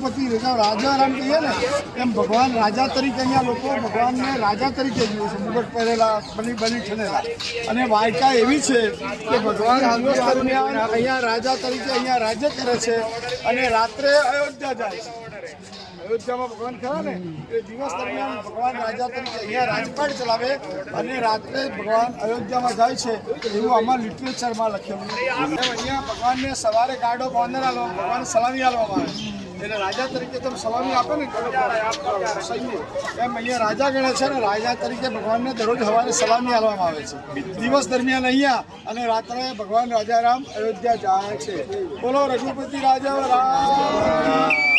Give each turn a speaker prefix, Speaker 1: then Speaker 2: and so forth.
Speaker 1: રઘુપતિ રાજા રામ કહીએ ને એમ ભગવાન રાજા તરીકે અહીંયા લોકો ભગવાનને રાજા તરીકે જુએ છે, મુગટ પહેરેલા બની ઠનેલા. અને વાયકા એવી છે કે ભગવાન દિવસ દરમિયાન અહીંયા રાજા તરીકે અહીંયા રાજ્ય કરે છે અને રાત્રે અયોધ્યા જાય છે. અયોધ્યામાં ભગવાન ખરા ને એ દિવસ દરમિયાન ભગવાન રાજા તરીકે અહીંયા રાજપાટ ચલાવે અને રાત્રે ભગવાન અયોધ્યામાં જાય છે એવું આમાં લિટરેચરમાં લખેલું. અહીંયા ભગવાનને સવારે ગાડો બાંધેલા ભગવાન સલામી આપવામાં આવે એટલે રાજા તરીકે તમે સલામી આપો ને સૈન્ય એમ અહીંયા રાજા ગણે છે ને રાજા તરીકે ભગવાનને દરરોજ સવારે સલામી આપવામાં આવે છે દિવસ દરમિયાન અહીંયા અને રાત્રે ભગવાન રાજારામ અયોધ્યા જાય છે. બોલો રઘુપતિ રાજા રામ.